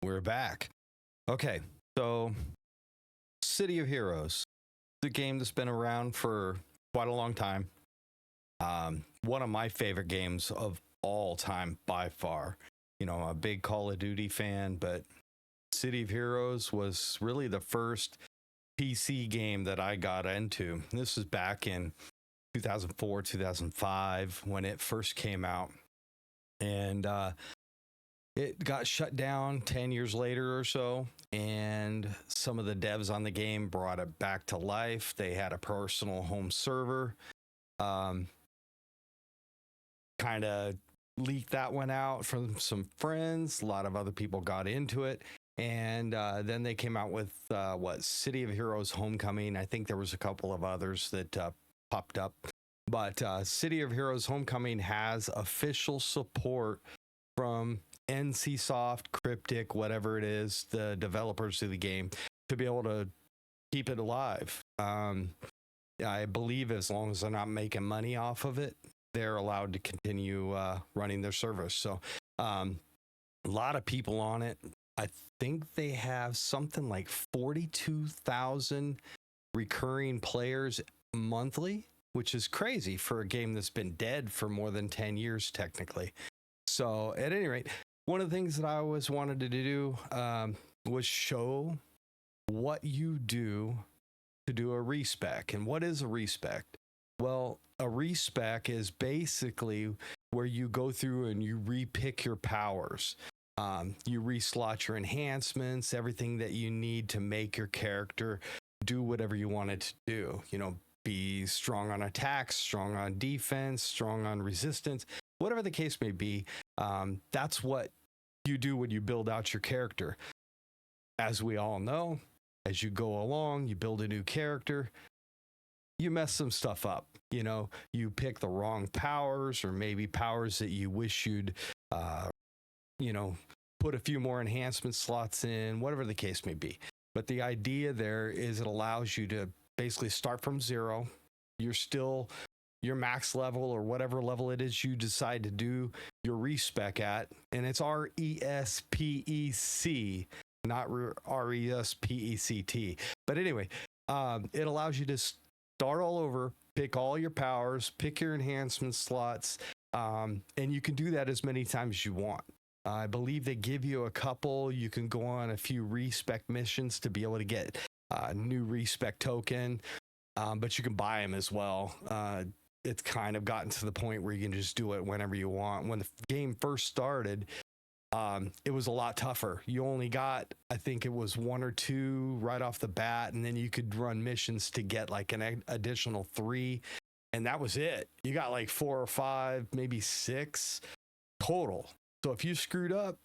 We're back. Okay, so City of Heroes, the game that's been around for quite a long time. One of my favorite games of all time by far. You know, I'm a big Call of Duty fan, but City of Heroes was really the first PC game that I got into. This was back in 2004, 2005 when it first came out. And it got shut down 10 years later or so, and some of the devs on the game brought it back to life. They had a personal home server, kind of leaked that one out from some friends. A lot of other people got into it, and then they came out with City of Heroes Homecoming. I think there was a couple of others that popped up, but City of Heroes Homecoming has official support from NCSoft, Cryptic, whatever it is, the developers of the game, to be able to keep it alive. I believe as long as they're not making money off of it, they're allowed to continue running their service. So a lot of people on it. I think they have something like 42,000 recurring players monthly, which is crazy for a game that's been dead for more than 10 years, technically. So at any rate, one of the things that I always wanted to do was show what you do to do a respec. And what is a respec? Well, a respec is basically where you go through and you repick your powers. You reslot your enhancements, everything that you need to make your character do whatever you want it to do. You know, be strong on attacks, strong on defense, strong on resistance, whatever the case may be. That's what you do when you build out your character. As we all know, as you go along, you build a new character, you mess some stuff up. You know, you pick the wrong powers, or maybe powers that you wish you'd, put a few more enhancement slots in, whatever the case may be. But the idea there is it allows you to basically start from zero. You're still your max level or whatever level it is you decide to do your respec at. And it's RESPEC, not RESPECT. But anyway, it allows you to start all over, pick all your powers, pick your enhancement slots, and you can do that as many times as you want. I believe they give you a couple. You can go on a few respec missions to be able to get a new respec token, but you can buy them as well. It's kind of gotten to the point where you can just do it whenever you want. When the game first started, it was a lot tougher. You only got, I think it was 1 or 2 right off the bat, and then you could run missions to get like an additional 3, and that was it. You got like 4 or 5, maybe 6 total. So if you screwed up,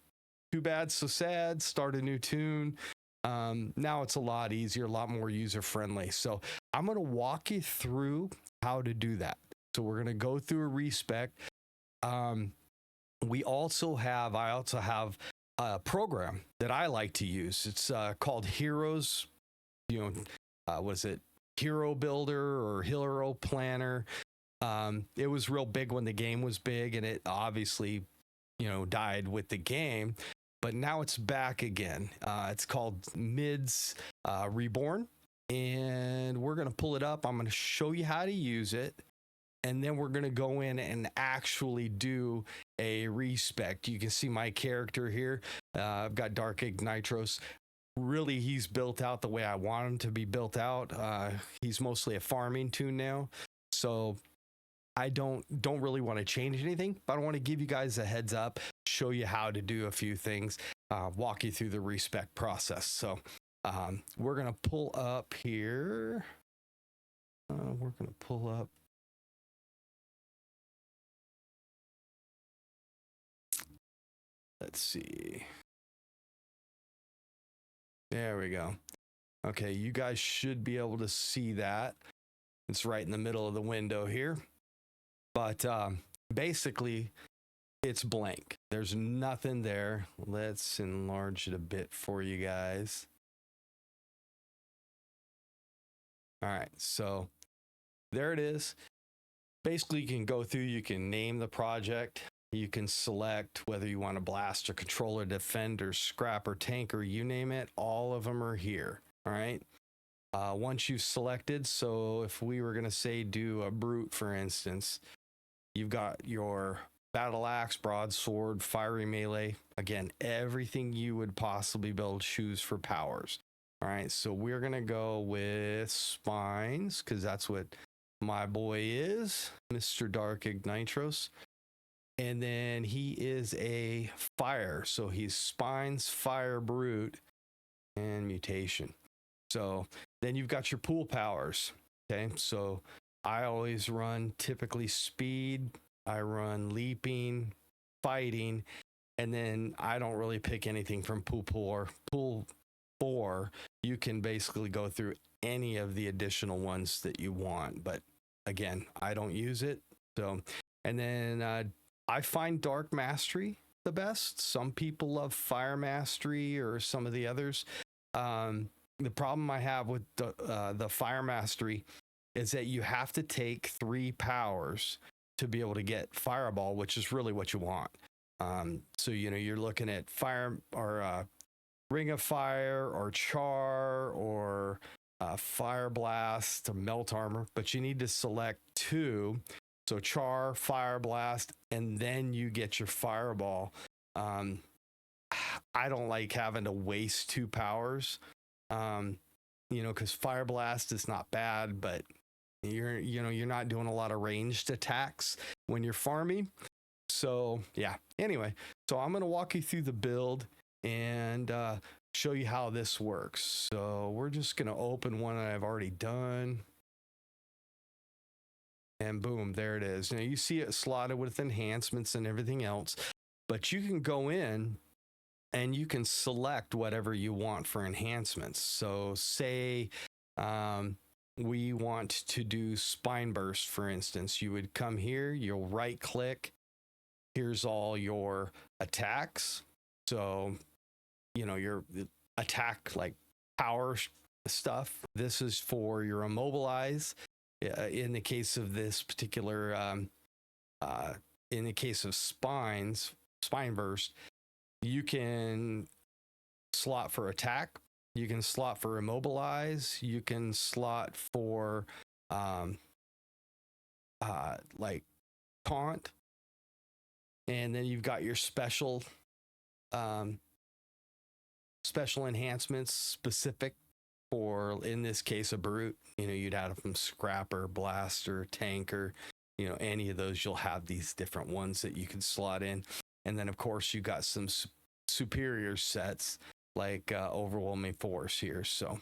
too bad, so sad, start a new tune. Now it's a lot easier, a lot more user-friendly. So I'm going to walk you through how to do that. So we're going to go through a respec. I also have a program that I like to use. It's called Heroes, Hero Builder or Hero Planner. It was real big when the game was big, and it obviously, died with the game. But now it's back again. It's called Mids Reborn, and we're going to pull it up. I'm going to show you how to use it, and then we're going to go in and actually do a respec. You can see my character here. I've got Dark Ignitros. Really, he's built out the way I want him to be built out. He's mostly a farming toon now, so I don't really want to change anything, but I want to give you guys a heads up, show you how to do a few things, walk you through the respec process. So we're going to pull up here. Let's see. There we go. Okay, you guys should be able to see that. It's right in the middle of the window here. But basically, it's blank. There's nothing there. Let's enlarge it a bit for you guys. All right, so there it is. Basically, you can go through, you can name the project. You can select whether you want to blast or control or defend or scrap or tank or you name it. All of them are here. All right. Once you've selected, so if we were going to say do a brute, for instance, you've got your battle axe, broadsword, fiery melee. Again, everything you would possibly be able to choose for powers. All right. So we're going to go with spines because that's what my boy is, Mr. Dark Ignitros. And then he is a fire. So he's spines, fire, brute, and mutation. So then you've got your pool powers. Okay. So I always run typically speed. I run leaping, fighting, and then I don't really pick anything from pool 4. You can basically go through any of the additional ones that you want. But again, I don't use it. So, and then I find Dark Mastery the best. Some people love Fire Mastery or some of the others. The problem I have with the Fire Mastery is that you have to take 3 powers to be able to get Fireball, which is really what you want. So, you're looking at Fire or Ring of Fire or Char or Fire Blast or Melt Armor, but you need to select 2. So Char, Fire Blast, and then you get your Fireball. I don't like having to waste 2 powers, because Fire Blast is not bad, but you're not doing a lot of ranged attacks when you're farming. So yeah. Anyway, so I'm gonna walk you through the build and show you how this works. So we're just gonna open one that I've already done. And boom, there it is. Now you see it slotted with enhancements and everything else, but you can go in and you can select whatever you want for enhancements. So say we want to do spine burst, for instance. You would come here, you'll right click. Here's all your attacks. So, your attack like power stuff. This is for your immobilize. In the case of this particular, in the case of spine burst, you can slot for attack, you can slot for immobilize, you can slot for like taunt, and then you've got your special enhancements specific for, in this case, a brute. You'd have them scrapper, blaster, tanker, any of those. You'll have these different ones that you can slot in. And then of course you got some superior sets like overwhelming force here. So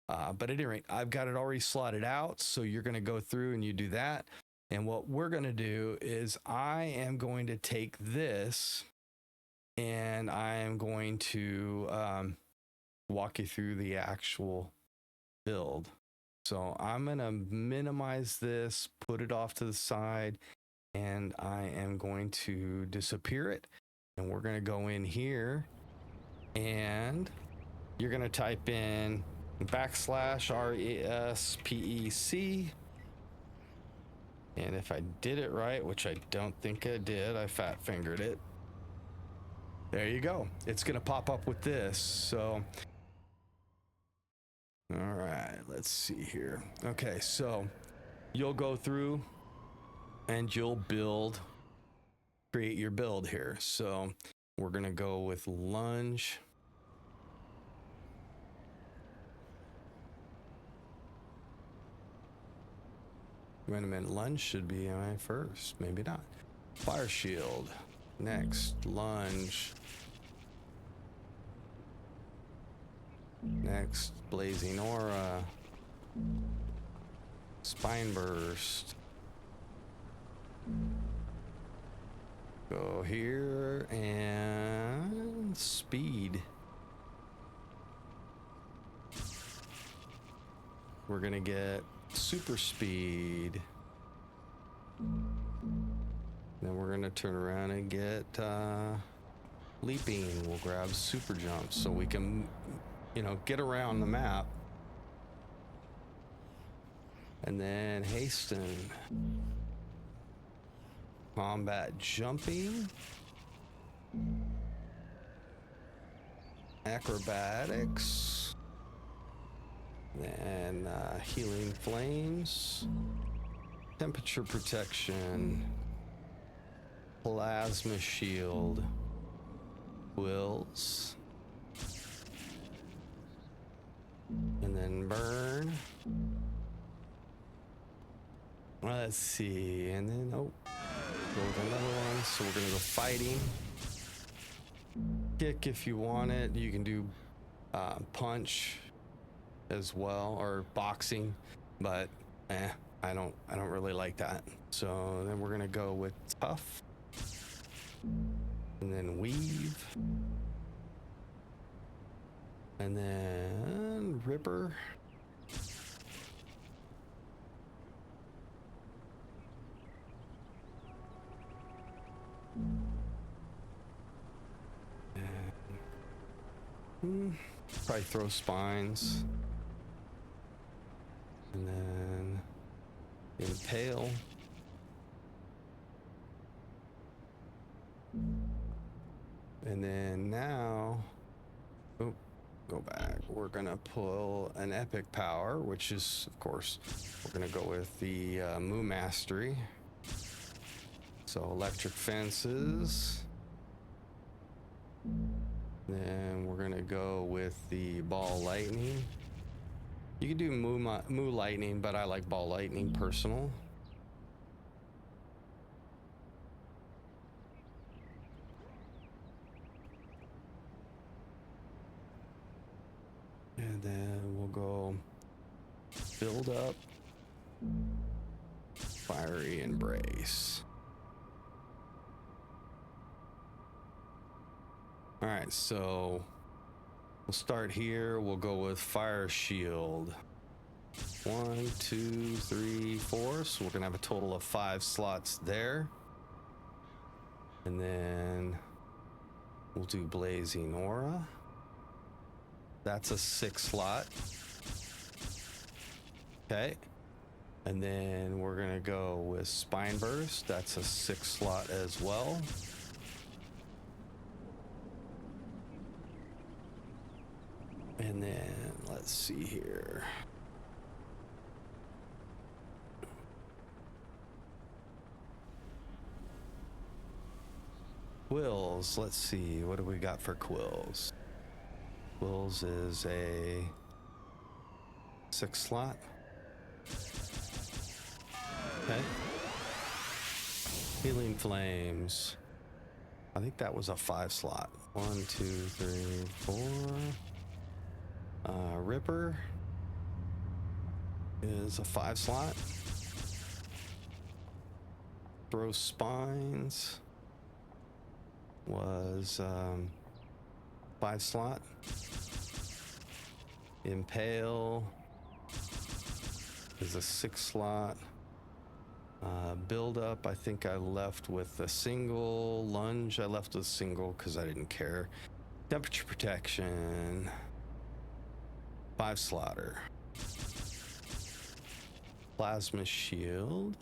but at any rate, I've got it already slotted out. So you're going to go through and you do that. And what we're going to do is I am going to take this and I am going to walk you through the actual build. So I'm going to minimize this, put it off to the side, and I am going to disappear it. And we're going to go in here and you're going to type in /RESPEC. And if I did it right, which I don't think I did, I fat fingered it. There you go. It's going to pop up with this. So all right, let's see here. Okay, so you'll go through and you'll create your build here. So we're going to go with lunge. Wait a minute, lunge should be my first, maybe not. Fire shield, next, lunge. Next, blazing aura, spine burst. Go here and speed. We're gonna get super speed. Then we're gonna turn around and get leaping. We'll grab super jump so we can get around the map. And then hasten. combat jumping, acrobatics, then healing flames, temperature protection, plasma shield, wills, and then burn. Let's see, and then go with another one. So we're gonna go fighting. Kick if you want it. You can do punch as well, or boxing, but I don't really like that. So then we're gonna go with tough, and then weave, and then ripper. Probably throw spines, and then impale, and then now go back. We're gonna pull an epic power, which is, of course, we're gonna go with the Moo Mastery. So electric fences. Then we're gonna go with the ball lightning. You can do moo lightning, but I like ball lightning personal. And then we'll go build up, fiery embrace. All right, so we'll start here. We'll go with fire shield. 1, 2, 3, 4. So we're gonna have a total of 5 slots there. And then we'll do blazing aura. That's a 6 slot. Okay. And then we're gonna go with spine burst. That's a 6 slot as well. And then let's see here. Quills, let's see, what do we got for quills? Quills is a 6 slot. Okay. Healing flames. I think that was a 5 slot. 1, 2, 3, 4. Ripper is a 5 slot. Throw spines was 5 slot. Impale is a 6 slot. Build up, I think I left with a single. Lunge, I left with a single because I didn't care. Temperature protection, 5 slotter. Plasma shield,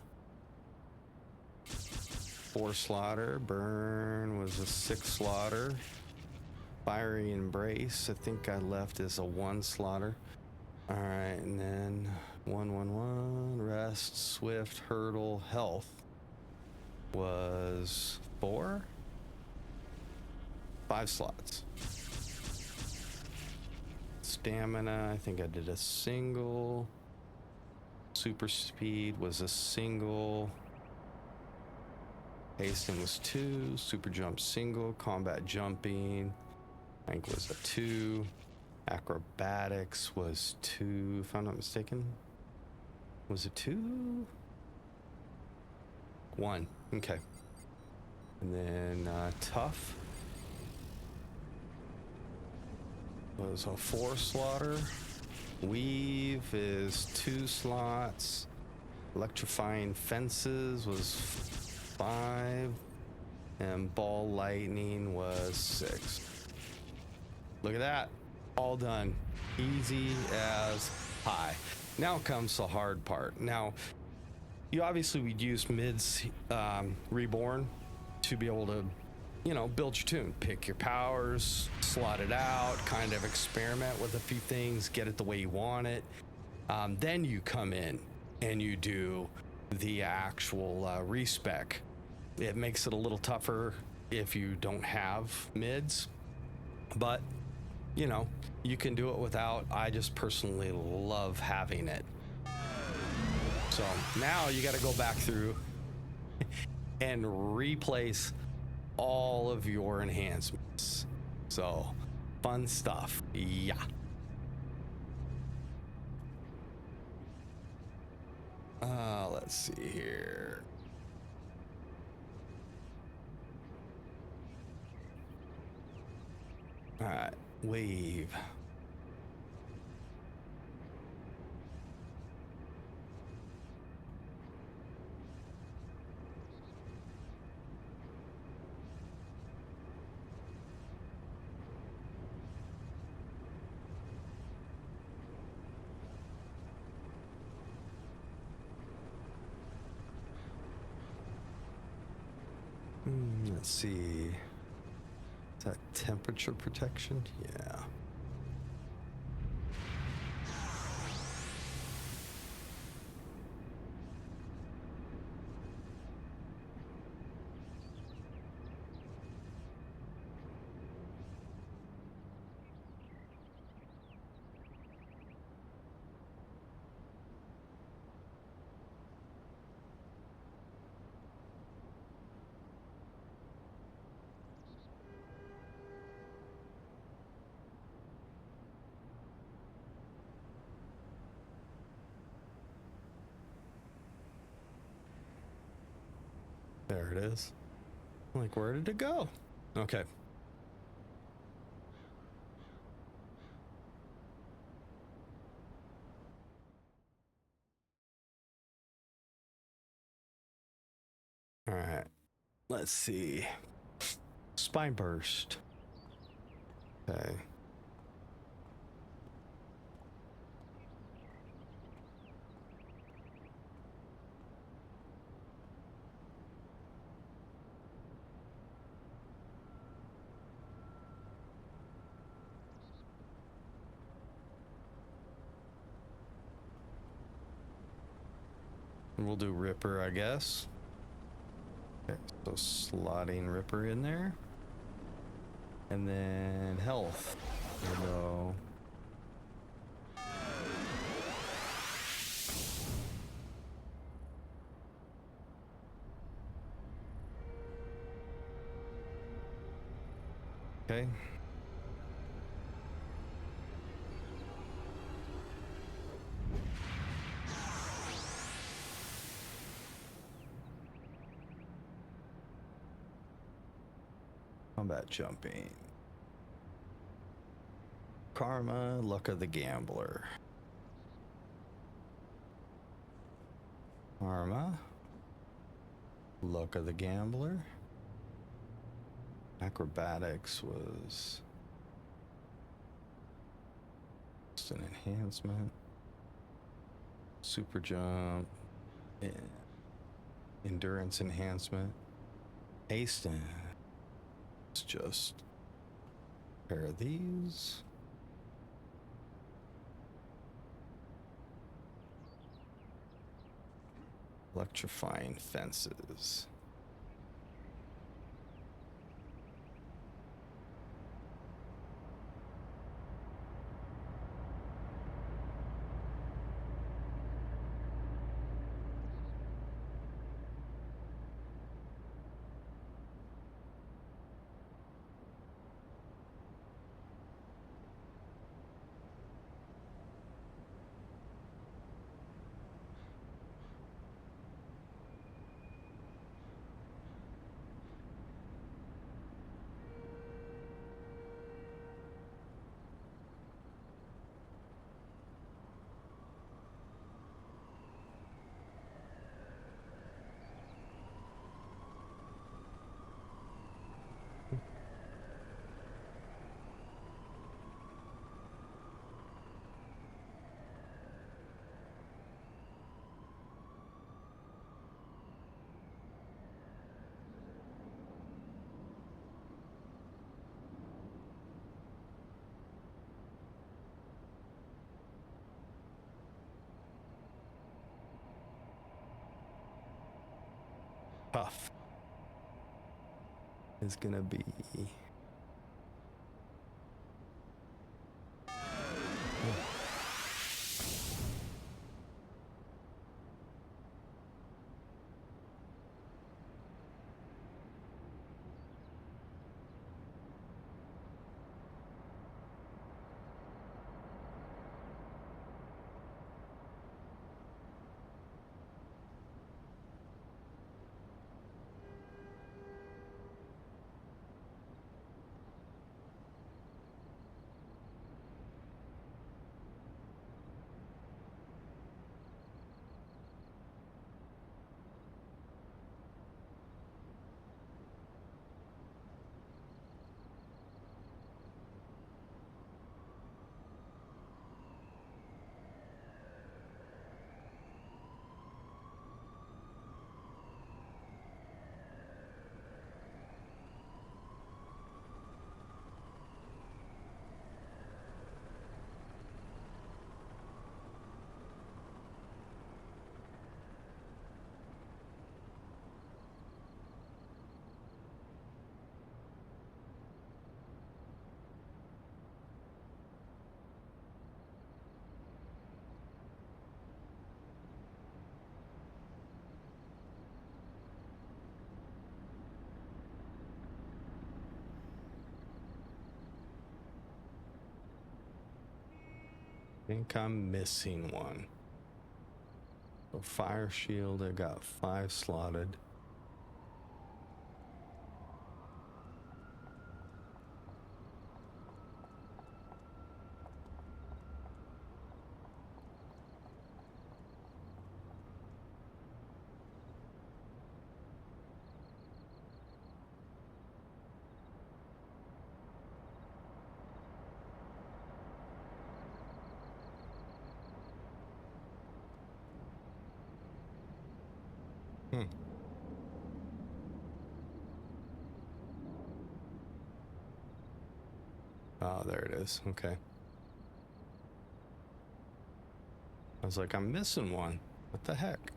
4 slotter. Burn was a 6 slotter. Fiery embrace, I think I left as a 1 slotter. All right, and then 1, rest, swift, hurdle, health was 4. 5 slots. Stamina, I think I did a single. Super speed was a single. Hasten was 2. Super jump single. Combat jumping, I think, was a 2. Acrobatics was 2, if I'm not mistaken. Was it 2? 1. Okay. And then tough was a 4 slotter. Weave is 2 slots. Electrifying fences was 5. And ball lightning was 6. Look at that. All done. Easy as pie. Now comes the hard part. Now, you obviously would use Mids Reborn to be able to, you know, build your tune, pick your powers, slot it out, kind of experiment with a few things, get it the way you want it. Then you come in and you do the actual respec. It makes it a little tougher if you don't have mids, but you know, you can do it without. I just personally love having it. So now you got to go back through and replace all of your enhancements. So fun stuff. Yeah. Let's see here. All right, wave. Let's see. Is that temperature protection? Yeah. There it is. Like, where did it go? Okay. All right. Let's see. Spine burst. Okay. We'll do Ripper, I guess. Okay, so slotting Ripper in there. And then health. We'll go. Okay. Combat jumping. Karma, luck of the gambler. Karma, luck of the gambler. Acrobatics was just an enhancement. Super jump. Endurance enhancement. Hasten. It's just a pair of these. Electrifying fences. off is going to be... I think I'm missing one. So fire shield, I got 5 slotted. Oh, there it is. Okay. I was like, I'm missing one. What the heck?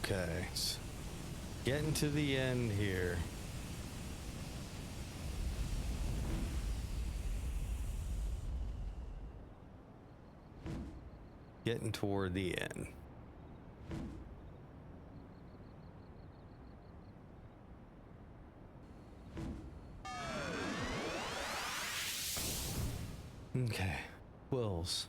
Okay. Getting to the end here. Getting toward the end. Okay, quills.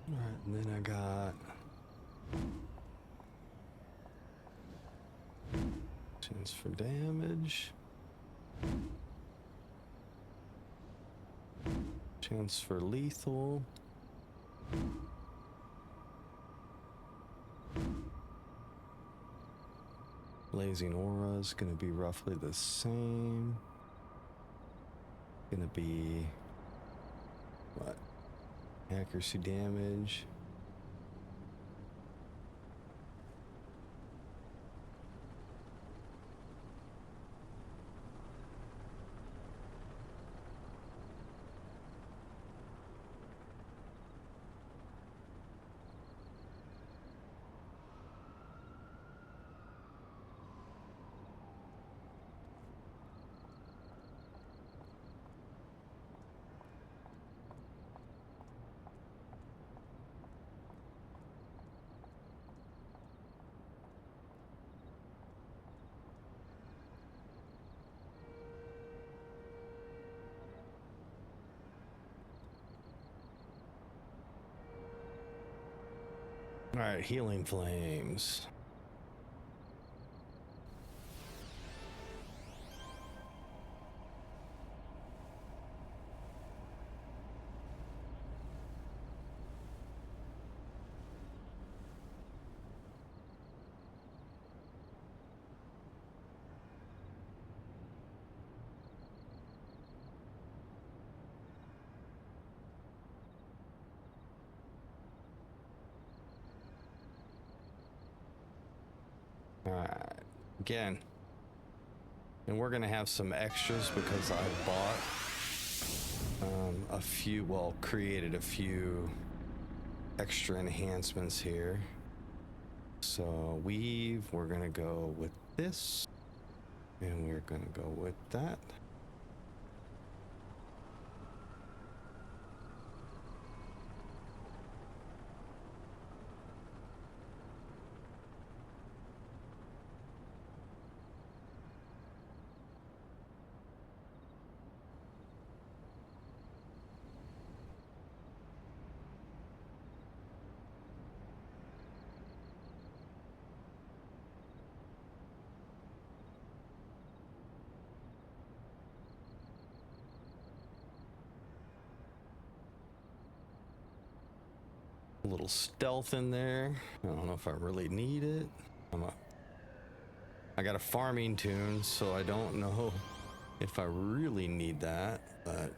All right, and then I got chance for damage, chance for lethal, blazing aura is going to be roughly the same. Going to be what? Accuracy damage. All right, healing flames. All right, again, and we're gonna have some extras because I bought a few, well, created a few extra enhancements here. So weave, we're gonna go with this, and we're gonna go with that. A little stealth in there. I don't know if I really need it. I got a farming tune, so I don't know if I really need that, but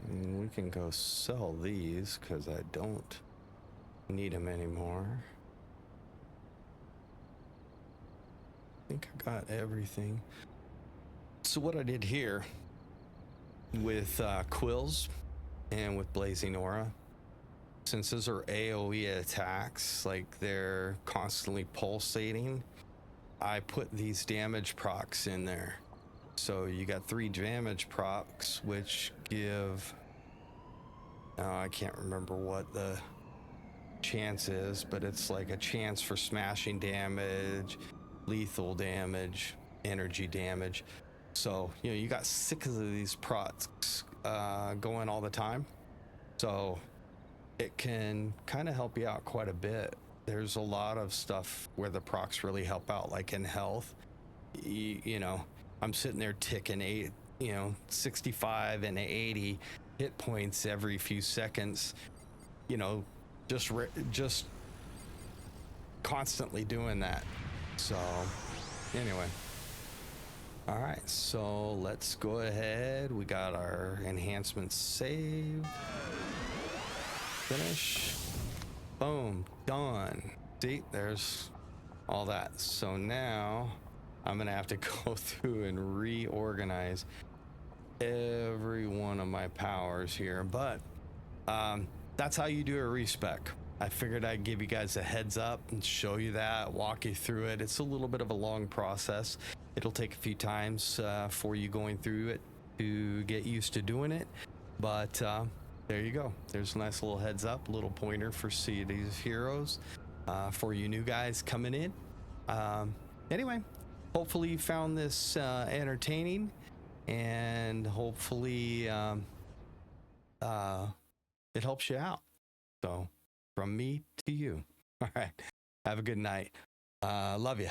we can go sell these because I don't need them anymore. I think I got everything. So what I did here with quills and with blazing aura, since those are AoE attacks, like they're constantly pulsating, I put these damage procs in there. So you got 3 damage procs, which give, I can't remember what the chance is, but it's like a chance for smashing damage, lethal damage, energy damage. So, you know, you got 6 of these procs going all the time. So it can kind of help you out quite a bit. There's a lot of stuff where the procs really help out, like in health. You know, I'm sitting there ticking 65 and 80 hit points every few seconds, you know, just constantly doing that. So anyway, all right, so let's go ahead. We got our enhancements saved. Finish. Boom, done. See, there's all that. So now I'm gonna have to go through and reorganize every one of my powers here, but that's how you do a respec. I figured I'd give you guys a heads up and show you that, walk you through it. It's a little bit of a long process. It'll take a few times for you going through it to get used to doing it, but there you go. There's a nice little heads up, little pointer for City of Heroes for you new guys coming in. Anyway, hopefully you found this entertaining, and hopefully it helps you out. So from me to you. All right. Have a good night. Love you.